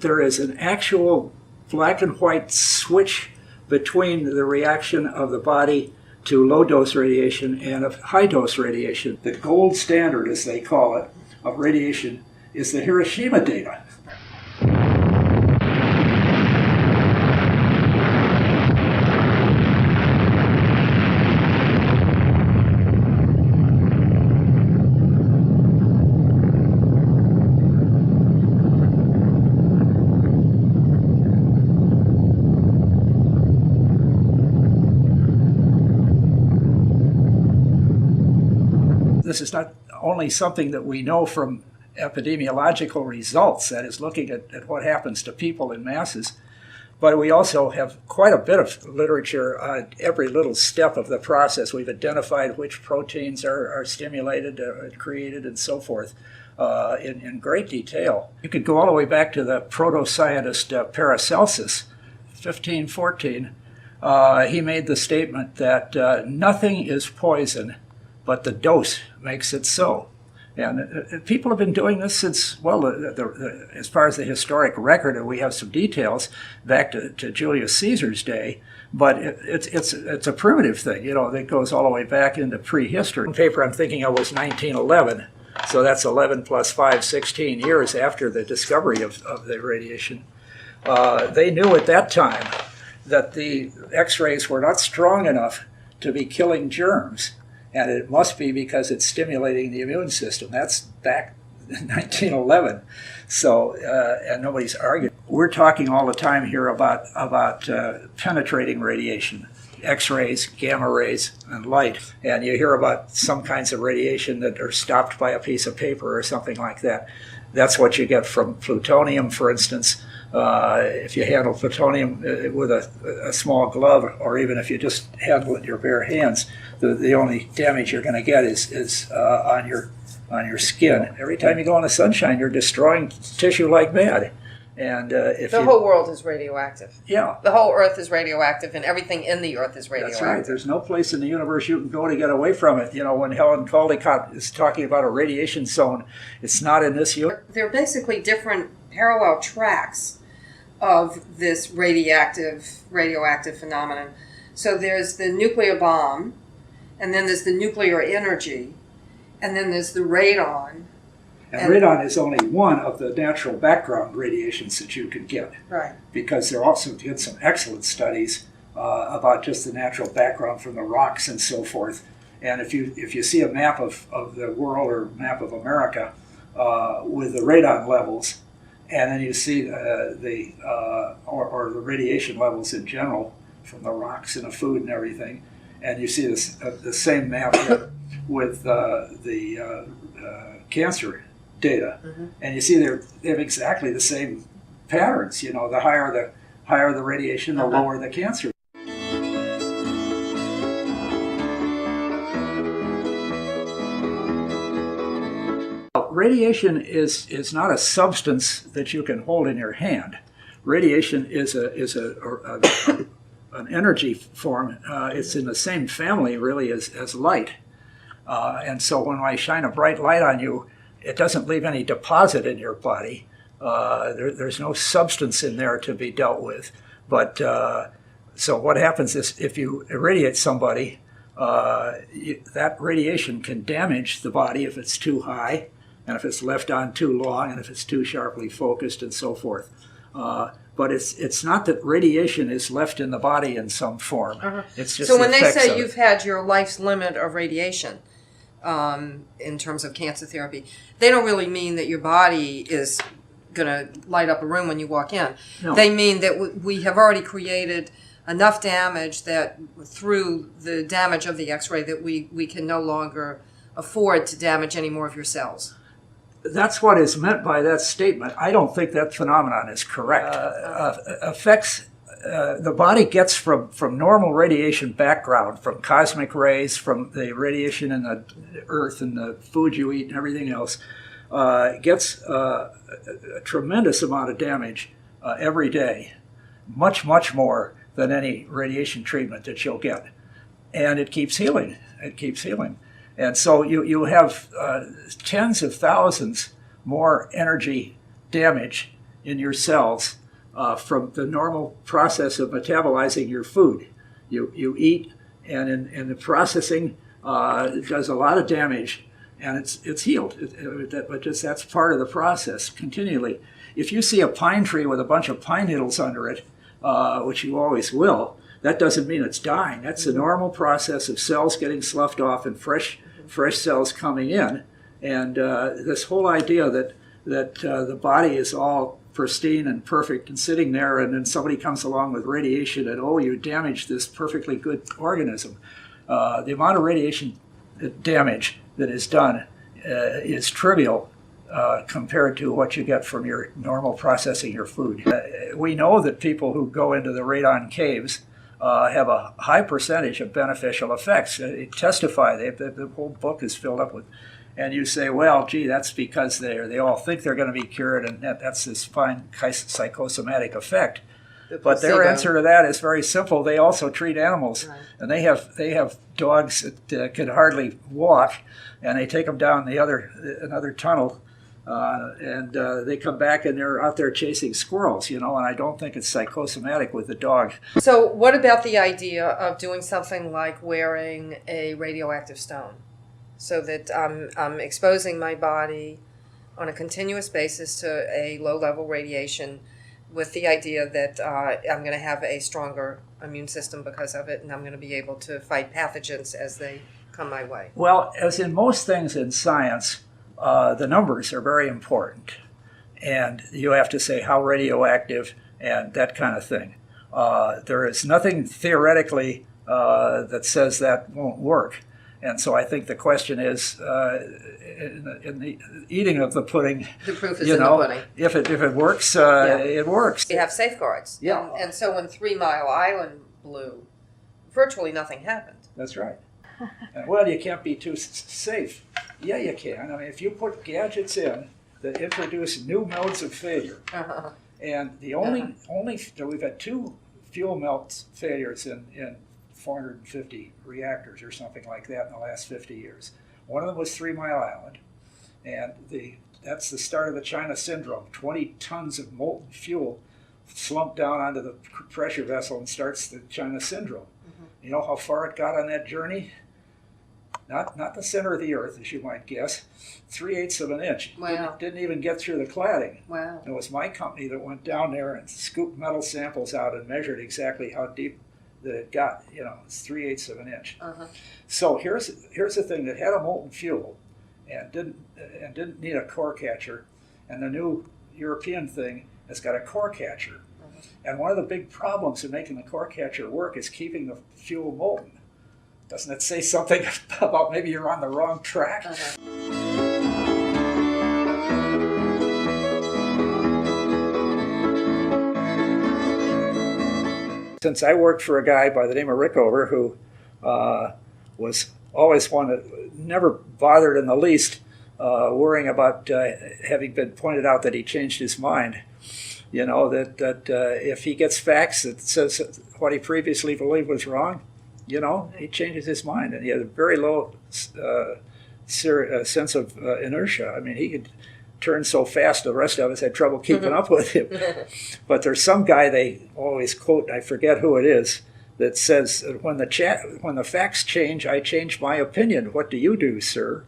There is an actual black and white switch between the reaction of the body to low-dose radiation and of high-dose radiation. The gold standard, as they call it, of radiation is the Hiroshima data. This is not only something that we know from epidemiological results, that is looking at what happens to people in masses, but we also have quite a bit of literature on every little step of the process. We've identified which proteins are stimulated, created, and so forth in great detail. You could go all the way back to the proto-scientist Paracelsus, 1514. He made the statement that nothing is poison, but the dose makes it so. And people have been doing this since, well, as far as the historic record, we have some details back to Julius Caesar's day, but it's a primitive thing, you know, that goes all the way back into prehistory. The paper I'm thinking of was 1911, so that's 11 plus 5, 16 years after the discovery of the radiation. They knew at that time that the X-rays were not strong enough to be killing germs. And it must be because it's stimulating the immune system. That's back in 1911. So, and nobody's arguing. We're talking all the time here about penetrating radiation, X-rays, gamma rays, and light. And you hear about some kinds of radiation that are stopped by a piece of paper or something like that. That's what you get from plutonium, for instance. If you handle plutonium with a small glove, or even if you just handle it in your bare hands, the only damage you're going to get is on your skin. Every time you go in the sunshine, you're destroying tissue like mad. And the whole world is radioactive. Yeah. The whole Earth is radioactive, and everything in the Earth is radioactive. That's right. There's no place in the universe you can go to get away from it. You know, when Helen Caldicott is talking about a radiation zone, it's not in this universe. They're basically different parallel tracks of this radioactive phenomenon. So there's the nuclear bomb, and then there's the nuclear energy, and then there's the radon. And radon is only one of the natural background radiations that you can get. Right. Because there also did some excellent studies about just the natural background from the rocks and so forth. And if you see a map of the world or map of America with the radon levels, and then you see the radiation levels in general from the rocks and the food and everything, and you see the same map with the cancer data, and you see they have exactly the same patterns. You know, the higher the radiation, the lower the cancer. Radiation is not a substance that you can hold in your hand. Radiation is an energy form. It's in the same family, really, as light. And so when I shine a bright light on you, it doesn't leave any deposit in your body. There's no substance in there to be dealt with. But so what happens is if you irradiate somebody, that radiation can damage the body if it's too high, and if it's left on too long, and if it's too sharply focused, and so forth. But it's not that radiation is left in the body in some form. It's just so when they say you've had your life's limit of radiation in terms of cancer therapy, they don't really mean that your body is going to light up a room when you walk in. No. They mean that we have already created enough damage that through the damage of the X-ray that we can no longer afford to damage any more of your cells. That's what is meant by that statement. I don't think that phenomenon is correct. Effects the body gets from normal radiation background, from cosmic rays, from the radiation in the earth and the food you eat and everything else, gets a tremendous amount of damage every day, much, much more than any radiation treatment that you'll get. And it keeps healing. It keeps healing. And so you have tens of thousands more energy damage in your cells from the normal process of metabolizing your food. You eat, and in the processing, it does a lot of damage, and it's healed. But just that's part of the process continually. If you see a pine tree with a bunch of pine needles under it, which you always will, that doesn't mean it's dying. That's the normal process of cells getting sloughed off and fresh cells coming in. And this whole idea that the body is all pristine and perfect and sitting there, and then somebody comes along with radiation and, oh, you damaged this perfectly good organism. The amount of radiation damage that is done is trivial compared to what you get from your normal processing your food. We know that people who go into the radon caves have a high percentage of beneficial effects. They testify. The whole book is filled up with. And you say, well, gee, that's because they all think they're going to be cured, and that's this fine psychosomatic effect. But their answer to that is very simple. They also treat animals, right. And they have dogs that can hardly walk, and they take them down another tunnel, and they come back and they're out there chasing squirrels, and I don't think it's psychosomatic with the dog. So what about the idea of doing something like wearing a radioactive stone? So that I'm exposing my body on a continuous basis to a low-level radiation with the idea that I'm going to have a stronger immune system because of it, and I'm going to be able to fight pathogens as they come my way. Well, as in most things in science, the numbers are very important. And you have to say how radioactive and that kind of thing. There is nothing theoretically that says that won't work. And so I think the question is, in the eating of the pudding, the proof is in the pudding. If it works, it works. You have safeguards. Yeah. And so when 3 Mile Island blew, virtually nothing happened. That's right. And, well, you can't be too safe. Yeah, you can. I mean, if you put gadgets in that introduce new modes of failure, and the only we've had 2 fuel melt failures in 450 reactors or something like that in the last 50 years. One of them was 3 Mile Island, and that's the start of the China syndrome. 20 tons of molten fuel slump down onto the pressure vessel and starts the China syndrome. Mm-hmm. You know how far it got on that journey? Not the center of the Earth, as you might guess, 3/8 of an inch. Wow. Didn't even get through the cladding. Wow. It was my company that went down there and scooped metal samples out and measured exactly how deep that it got. It's 3/8 of an inch. So here's the thing that had a molten fuel and didn't need a core catcher, and the new European thing has got a core catcher. And one of the big problems in making the core catcher work is keeping the fuel molten. Doesn't it say something about maybe you're on the wrong track? Since I worked for a guy by the name of Rickover who was always one that never bothered in the least worrying about having been pointed out that he changed his mind. That if he gets facts that says what he previously believed was wrong, he changes his mind, and he had a very low sense of inertia. I mean, he could turn so fast the rest of us had trouble keeping up with him. But there's some guy they always quote, I forget who it is, that says, when the facts change, I change my opinion. What do you do, sir?